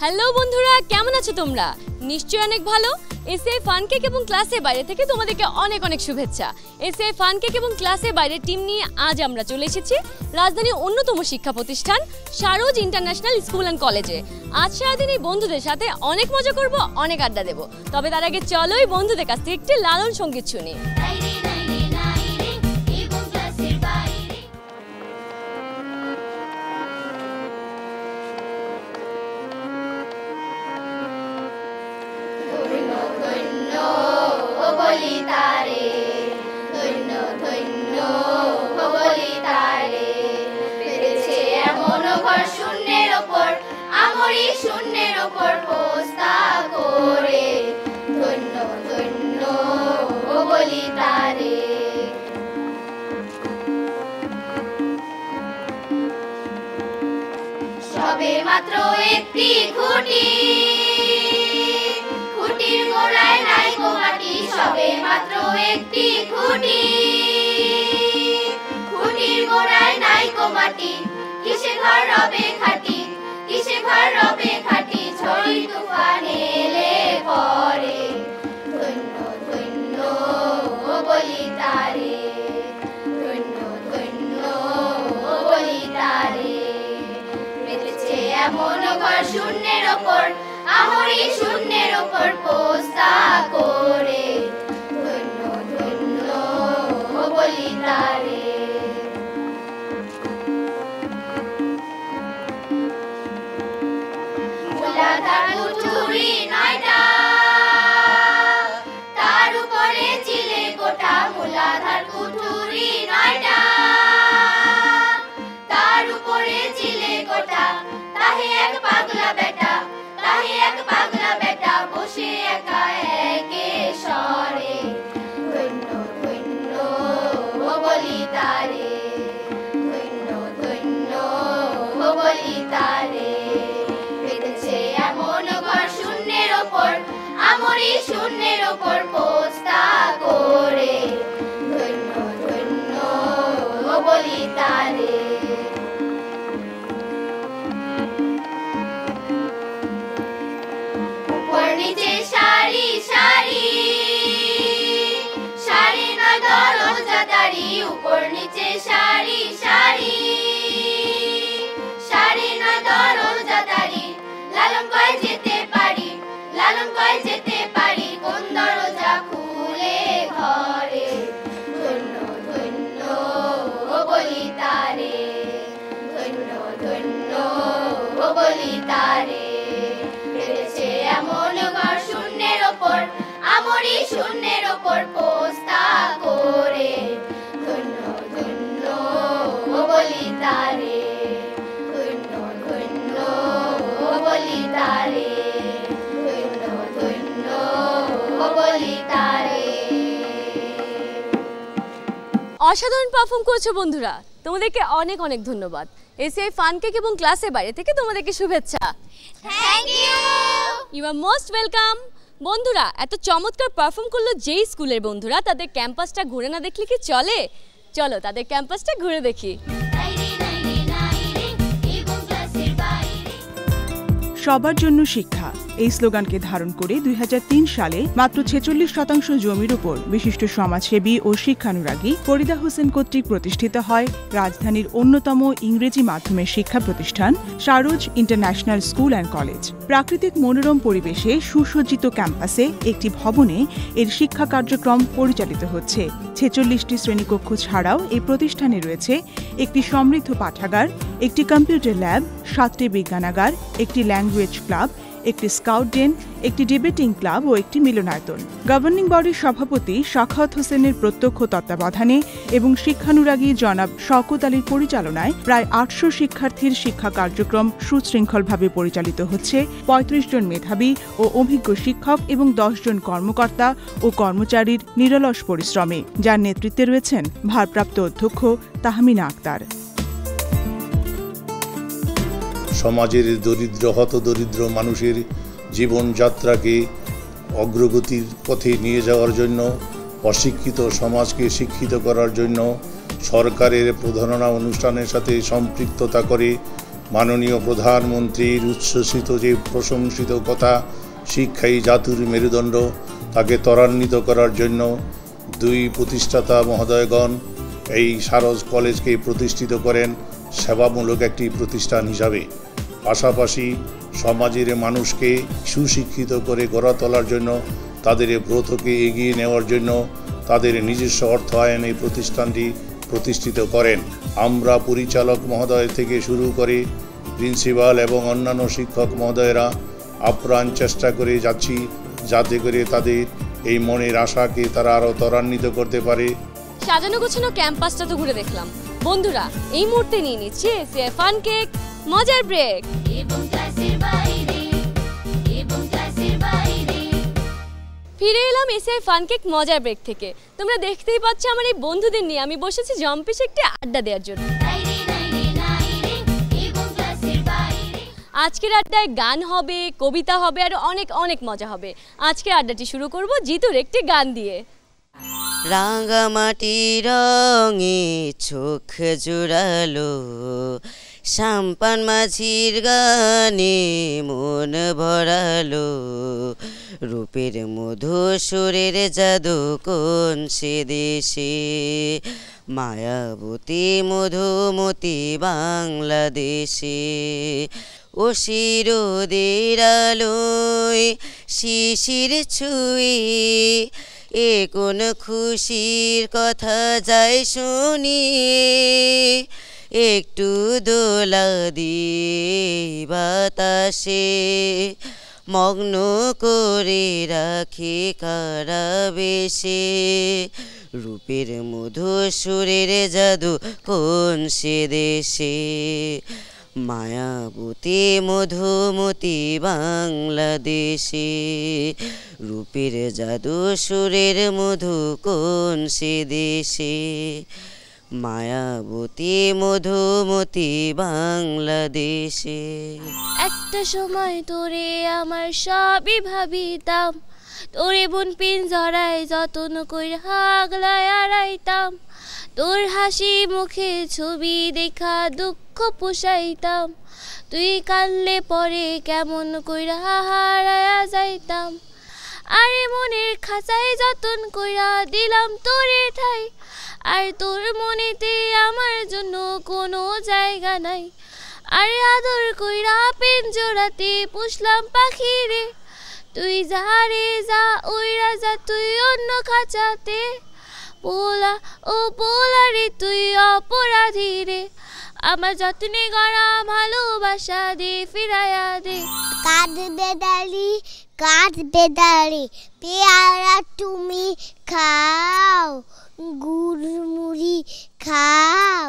Hello বন্ধুরা, কেমন আছো তোমরা? নিশ্চয়ই অনেক ভালো। এসএ ফান কেক এবং ক্লাসের বাইরে থেকে তোমাদেরকে অনেক অনেক শুভেচ্ছা। এসএ ফান কেক এবং ক্লাসের বাইরে টিম নিয়ে আজ আমরা চলে এসেছি রাজধানীর অন্যতম শিক্ষা প্রতিষ্ঠান সারোজ ইন্টারন্যাশনাল স্কুল অ্যান্ড কলেজে। আজ সারাদিন এই বন্ধুদের সাথে অনেক মজা করব, অনেক আড্ডা দেবো। তবে তার আগে চলো এই বন্ধুদের কাছ থেকে একটি লালন সঙ্গীত শুনি। শূন্যের ওপর পোস্তা করে ধন্য ধন্য ও বলি তারে। সবে মাত্র একটি খুঁটি, খুঁটির গোড়ায় নাই গো মাটি। সবে মাত্র একটি খুঁটি, খুঁটির গোড়ায় নাই গো মাটি। কিসে ঘর রবে খাটি, কিসে ঘর রবে খাটি। ঝড় তুফান এলে পরে ধন্য ধন্য ও বলি তারে, ধন্য ধন্য ও বলি তারে। বেঁধেছে এমন ঘর শূন্যের ওপর, আমরি শূন্যের ওপর পোস্তা করে ধন্য ধন্য ও বলি তারে। তার উপরে চিলে গোটা মূলাধার কুঠুরি নয়টা, তার উপরে চিলে গোটা। তাহে এক পাগলা বেটা, তাহে এক পাগলা বেটা বসে একা একে স্বরে ধন্য ধন্য ও বলি তারে, ধন্য ধন্য ও বলি তারে। আমরি শূন্যের ওপর পোস্তা করে ধন্য ধন্য ও বলি তারে। উপর নিচে সারি সারি, সারি নয় দরজা দাঁড়ি। উপর নিচে সারি সারি, সারি নয় দরজা দাঁড়ি। লালন কয় যেতে পারি, লালন কয় যেতে পারি। কোন দরজা খুলে ঘরে ধন্য ধন্য ও বলি তারে, ধন্য ধন্য ও বলি তারে। বেড়েছে এমন ঘর শূন্যের ওপর, আমরি শূন্যের ওপর পোস্তা করে ধন্য ধন্য ও বলি তারে, ধন্য ধন্য ও বলি তারে, ধন্য ধন্য ও বলি তারে। অসাধারণ পারফর্ম করেছো বন্ধুরা, তোমাদেরকে অনেক অনেক ধন্যবাদ। এসএ ফান কেক এবং ক্লাসের বাইরে থেকে তোমাদেরকে শুভেচ্ছা। Thank you, you are most welcome. বন্ধুরা, এত চমৎকার পারফর্ম করলো যেই স্কুলের বন্ধুরা, তাদের ক্যাম্পাসটা ঘুরে না দেখলে কি চলে? চলো তাদের ক্যাম্পাসটা ঘুরে দেখি। সবার জন্য শিক্ষা এই স্লোগানকে ধারণ করে 2003 সালে মাত্র 46% জমির উপর বিশিষ্ট সমাজসেবী ও শিক্ষানুরাগী ফরিদা হোসেন কর্তৃক প্রতিষ্ঠিত হয় রাজধানীর অন্যতম ইংরেজি মাধ্যমের শিক্ষা প্রতিষ্ঠান Saroj international school and college. প্রাকৃতিক মনোরম পরিবেশে সুসজ্জিত ক্যাম্পাসে একটি ভবনে এর শিক্ষা কার্যক্রম পরিচালিত হচ্ছে। 46টি শ্রেণীকক্ষ ছাড়াও এই প্রতিষ্ঠানে রয়েছে একটি সমৃদ্ধ পাঠাগার, একটি কম্পিউটার ল্যাব, 7টি বিজ্ঞানাগার, একটি ল্যাঙ্গুয়েজ ক্লাব, একটি স্কাউট ডেন, একটি ডিবেটিং ক্লাব ও একটি মিলনায়তন। গভর্নিং বডির সভাপতি সাখাওয়াত হোসেনের প্রত্যক্ষ তত্ত্বাবধানে এবং শিক্ষানুরাগী জনাব শওকত আলীর পরিচালনায় প্রায় 800 শিক্ষার্থীর শিক্ষা কার্যক্রম সুশৃঙ্খলভাবে পরিচালিত হচ্ছে 35 জন মেধাবী ও অভিজ্ঞ শিক্ষক এবং 10 জন কর্মকর্তা ও কর্মচারীর নিরলস পরিশ্রমে, যার নেতৃত্বে রয়েছেন ভারপ্রাপ্ত অধ্যক্ষ তাহমিনা আক্তার। সমাজের দরিদ্র হতদরিদ্র মানুষের জীবনযাত্রাকে অগ্রগতির পথে নিয়ে যাওয়ার জন্য, অশিক্ষিত সমাজকে শিক্ষিত করার জন্য সরকারের প্রধাননা অনুষ্ঠানের সাথে সম্পৃক্ততা করে মাননীয় প্রধানমন্ত্রীর উচ্ছ্বসিত যে প্রশংসিত কথা শিক্ষাই জাতির মেরুদণ্ড, তাকে ত্বরান্বিত করার জন্য দুই প্রতিষ্ঠাতা মহোদয়গণ এই সারজ কলেজকে প্রতিষ্ঠিত করেন সেবামূলক একটি প্রতিষ্ঠান হিসাবে। পাশাপাশি সমাজের মানুষকে সুশিক্ষিত করে গড়ে তোলার জন্য, তাদের ব্রতকে এগিয়ে নেওয়ার জন্য তাদের নিজস্ব অর্থায়ন এই প্রতিষ্ঠানটি প্রতিষ্ঠিত করেন। আমরা পরিচালক মহোদয় থেকে শুরু করে প্রিন্সিপাল এবং অন্যান্য শিক্ষক মহোদয়রা আপ্রাণ চেষ্টা করে যাচ্ছি যাতে করে তাদের এই মনের আশাকে তারা আরও ত্বরান্বিত করতে পারে। সাজানো গোছানো ক্যাম্পাসটা তো ঘুরে দেখলাম। বন্ধুরা, এই মুহূর্তে নিয়ে নিচ্ছে এসএ ফান কেক মজার ব্রেক। ফিরে এলাম এসএ ফান কেক মজার ব্রেক থেকে। তোমরা দেখতেই পাচ্ছ আমার এই বন্ধুদের নিয়ে আমি বসেছি জম্পিসে একটি আড্ডা দেওয়ার জন্য। আজকের আড্ডায় গান হবে, কবিতা হবে আর অনেক অনেক মজা হবে। আজকের আড্ডাটি শুরু করব জিতুর একটি গান দিয়ে। রাঙামাটি রঙে চোখ জোড়ালো, সাম্পান মাঝির গানে মন ভরালো, রূপের মধু সুরের জাদু কোন সে দেশে, মায়াবতী মধুমতি বাংলাদেশে, ও শিরোদের আলোয় শিশির ছুঁয়ে এ কোন খুশির কথা যায় শুনিয়ে, একটু দোলা দিয়ে বাতাসে মগ্ন করে রাখে কারাবেশে, রূপের মধু সুরের জাদু কোন সে দেশে, মায়াবতী মধুমতি বাংলাদেশে, রূপের জাদু সুরের মধু কোন সে দেশে, মায়াবতী মধুমতি বাংলাদেশে। একটা সময় তোরে আমার সবই ভাবিতাম, তোরে বুন পিঞ্জরায় যতন কইরা আগলায় আড়াইতাম, তোর হাসি মুখে ছবি দেখা দুঃখ পুষাইতাম, তুই কানলে পরে কেমন কইরা হারায়া যাইতাম, আরে মনের খাঁচায় যতন কইরা দিলাম তোরে ঠাই, আর তোর মনেতে আমার জন্য কোনো জায়গা নাই, আরে আদর কইরা পিঞ্জরাতে পুষলাম পাখি রে, তুই যা রে যা ওইরা যা তুই অন্য খাঁচাতে, পোলা ও পোলা রে তুই অপরাধী রে, আমার যত্নে গড়া ভালোবাসা দে ফিরাইয়া দে। কাঁদবে দাঁড়ি পেয়ারা তুমি খাও, গুড় মুড়ি খাও,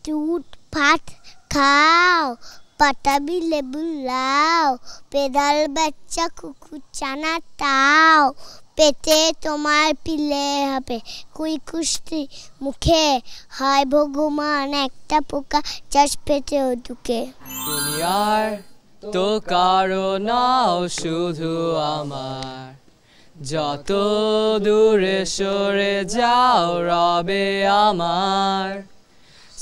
দুধ ভাত খাও, পাটাবি লেবু লাও, পেদাল বাচ্চা কুকুর চানা তাও, পেটে তোমার পিলে হবে কুই কুষ্টি মুখে, হয় ভগবান একটা পোকা চাষ পেটেও ঢুকে। তুমি আর তো কারো নাও শুধু আমার, যত দূরে সরে যাও রবে আমার,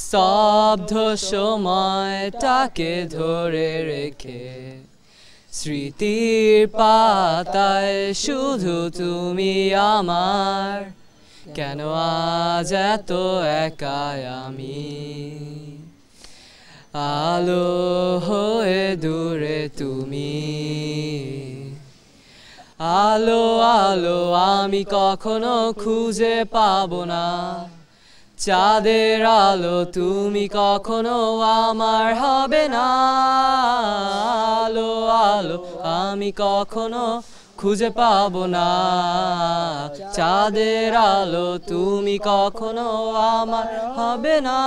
স্তব্ধ সময়টাকে ধরে রেখে স্মৃতির পাতায় শুধু তুমি আমার, কেন আজ এত একাই আমি, আলো হয়ে দূরে তুমি, আলো আলো আমি কখনো খুঁজে পাবো না, চাঁদের আলো তুমি কখনো আমার হবে না, আলো আলো আমি কখনো খুঁজে পাবো না, চাঁদের আলো তুমি কখনো আমার হবে না।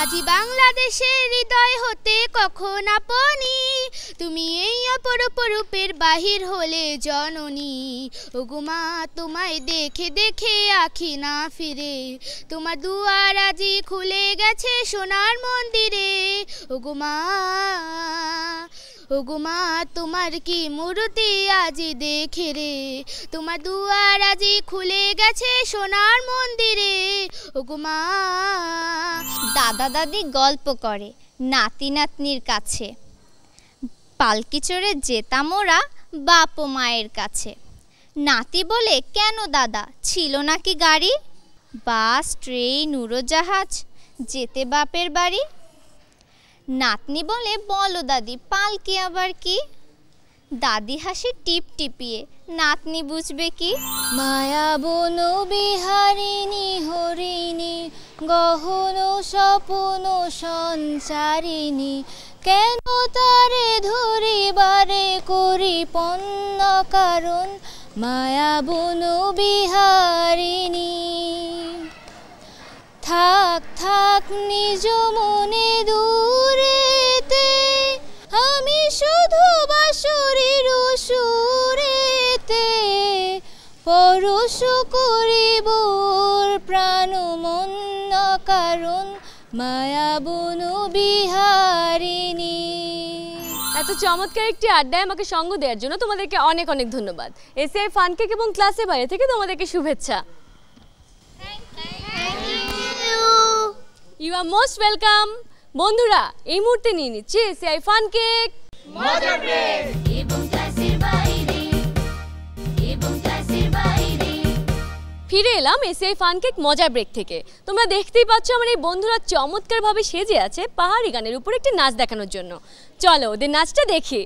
আজি বাংলাদেশের হৃদয় হতে কখন আপনি, তুমি এই অপরূপের বাহির হলে জননী, ওগো মা তোমায় দেখে দেখে আখি না ফিরে, তোমার দুয়ার আজি খুলে গেছে সোনার মন্দিরে, ওগো মা ওগো মা তোমার কি মূর্তি আজি দেখে রে, তোমার দুয়ার আজি খুলে গেছে সোনার মন্দিরে, ওগো মা। দাদা দাদি গল্প করে, নাতি নাতনির কাছে, পালকি চড়ে যেতাম ওরা বাপ ও মায়ের কাছে। নাতি বলে, কেন দাদা ছিল নাকি গাড়ি, বাস ট্রেন উড়োজাহাজ যেতে বাপের বাড়ি? নাতনি বলে, বলো দাদি পালকি আবার কি? দাদি হাসি টিপ টিপিয়ে, নাতনি বুঝবে কি? মায়া বনু বিহারিণী হরিণী গহন স্বপ্ন সঞ্চারিণী, কেন তারে ধরিবারে করি পন্ন কারণ, মায়া বনু বিহারিণী। থাক থাক নিজ মনে দূরেতে, আমি শুধু বাঁশরীর সুরেতে পরশ করিব প্রাণ মন কারণ, মায়া বনু বিহারিণী। এত চমৎকার একটি আড্ডায় আমাকে সঙ্গ দেওয়ার জন্য তোমাদেরকে অনেক অনেক ধন্যবাদ। এসএআই ফানকেক এবং ক্লাসের বাইরে থেকে তোমাদেরকে শুভেচ্ছা। You are most welcome. বন্ধুরা, এই মুহূর্তে নিয়ে নিচ্ছি এসএআই ফানকেক মজা ব্রেক। ফিরে এলাম এসএআই ফানকেক মজা ব্রেক থেকে। তোমরা দেখতেই পাচ্ছ আমার এই বন্ধুরা চমৎকারভাবে সেজে আছে পাহাড়ি গানের উপর একটি নাচ দেখানোর জন্য। চলো ওদের নাচটা দেখি।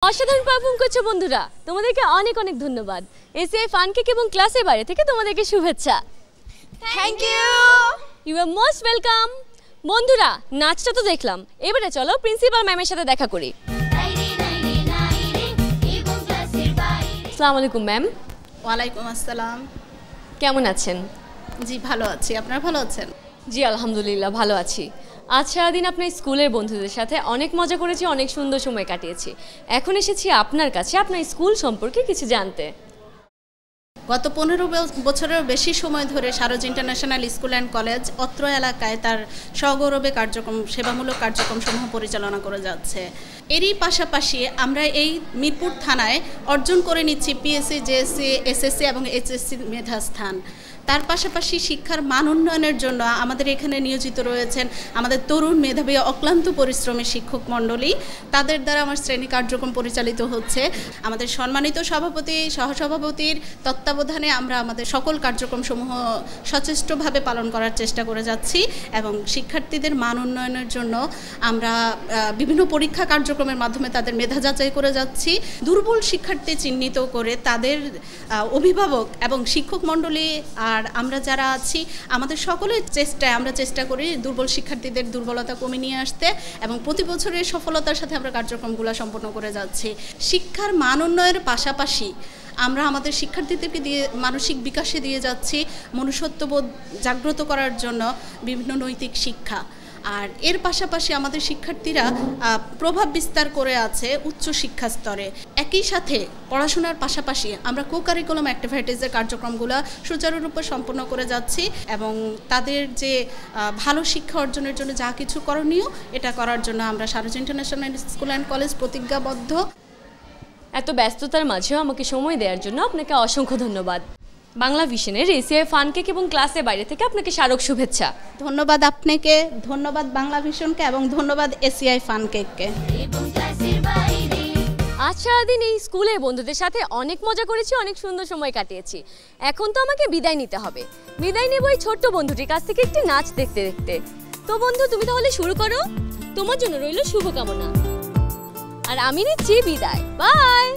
অসাধারণ পারফর্ম করছো বন্ধুরা, তোমাদেরকে অনেক অনেক ধন্যবাদ। এসএআই ফানকেক এবং ক্লাসের বাইরে থেকে তোমাদেরকে শুভেচ্ছা। Thank you. You are most welcome. বন্ধুরা, নাচটা তো দেখলাম, এবারে চলো প্রিন্সিপাল ম্যামের সাথে দেখা করি। আসসালামু আলাইকুম ম্যাম। ওয়ালাইকুম আসসালাম। কেমন আছেন? জি ভালো আছি, আপনারা ভালো আছেন? জি আলহামদুলিল্লাহ ভালো আছি। আজ সারাদিন আপনার স্কুলের বন্ধুদের সাথে অনেক মজা করেছি, অনেক সুন্দর সময় কাটিয়েছি। এখন এসেছি আপনার কাছে আপনার স্কুল সম্পর্কে কিছু জানতে। গত 15 বছরের বেশি সময় ধরে সারজ ইন্টারন্যাশনাল স্কুল অ্যান্ড কলেজ অত্র এলাকায় তার সগৌরবে সেবামূলক কার্যক্রমসমূহ পরিচালনা করে যাচ্ছে। এরই পাশাপাশি আমরা এই মিরপুর থানায় অর্জন করে নিচ্ছি পিএসসি, জেএসসি, এসএসসি এবং এইচএসসির মেধাস্থান। তার পাশাপাশি শিক্ষার মান উন্নয়নের জন্য আমাদের এখানে নিয়োজিত রয়েছেন আমাদের তরুণ মেধাবী অক্লান্ত পরিশ্রমী শিক্ষক মণ্ডলী। তাদের দ্বারা আমার শ্রেণী কার্যক্রম পরিচালিত হচ্ছে। আমাদের সম্মানিত সভাপতি, সহসভাপতির তত্ত্বাবধানে আমরা আমাদের সকল কার্যক্রমসমূহ সচেষ্টভাবে পালন করার চেষ্টা করে যাচ্ছি এবং শিক্ষার্থীদের মান উন্নয়নের জন্য আমরা বিভিন্ন পরীক্ষা কার্যক্রমের মাধ্যমে তাদের মেধা যাচাই করে যাচ্ছি। দুর্বল শিক্ষার্থী চিহ্নিত করে তাদের অভিভাবক এবং শিক্ষক মণ্ডলী আর আমরা যারা আছি আমাদের সকলের চেষ্টায় আমরা চেষ্টা করি দুর্বল শিক্ষার্থীদের দুর্বলতা কমিয়ে নিয়ে আসতে এবং প্রতি বছরের সফলতার সাথে আমরা কার্যক্রমগুলো সম্পন্ন করে যাচ্ছি। শিক্ষার মান উন্নয়নের পাশাপাশি আমরা আমাদের শিক্ষার্থীদেরকে দিয়ে মানসিক বিকাশে দিয়ে যাচ্ছি মনুষ্যত্ববোধ জাগ্রত করার জন্য বিভিন্ন নৈতিক শিক্ষা। আর এর পাশাপাশি আমাদের শিক্ষার্থীরা প্রভাব বিস্তার করে আছে উচ্চ শিক্ষা স্তরে। একই সাথে পড়াশোনার পাশাপাশি আমরা কো-কারিকুলাম অ্যাক্টিভিটিসের কার্যক্রমগুলো সুচারুরূপে সম্পন্ন করে যাচ্ছি এবং তাদের যে ভালো শিক্ষা অর্জনের জন্য যা কিছু করণীয় এটা করার জন্য আমরা সারজ ইন্টারন্যাশনাল স্কুল অ্যান্ড কলেজ প্রতিজ্ঞাবদ্ধ। এত ব্যস্ততার মাঝেও আমাকে সময় দেওয়ার জন্য আপনাকে অসংখ্য ধন্যবাদ। বাংলা ভিশনের এসিআই ফানকেক এবং ক্লাসের বাইরে থেকে আপনাকে স্মারক শুভেচ্ছা। ধন্যবাদ আপনাকে, ধন্যবাদ বাংলা ভিশনকে এবং ধন্যবাদ এসিআই ফানকেককে। আজ সারাদিন এই স্কুলের বন্ধুদের সাথে অনেক মজা করেছি, অনেক সুন্দর সময় কাটিয়েছি। এখন তো আমাকে বিদায় নিতে হবে। বিদায় নেব এই ছোট্ট বন্ধুটির কাছ থেকে একটি নাচ দেখতে দেখতে। তো বন্ধু তুমি তাহলে শুরু করো, তোমার জন্য রইল শুভকামনা। আর আমি নিচ্ছি বিদায়, বাই।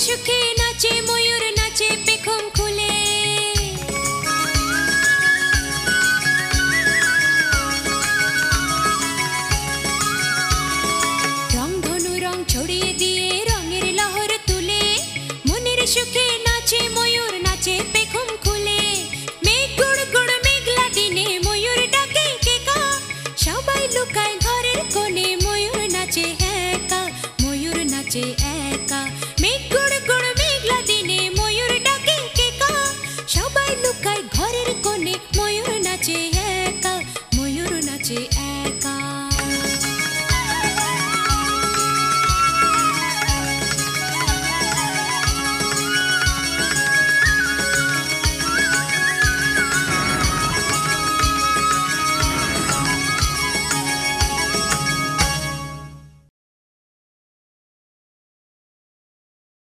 সুখে নাচে ময়ূর, নাচে পেখম খুলে। রং ধনু রং ছড়িয়ে দিয়ে রঙের লহর তুলে, মনের সুখে নাচে ময়ূর, নাচে পেখম খুলে। মেঘ গুড় গুড় মেঘলা দিনে ময়ূর ডাকে কে কা, সবাই লুকায়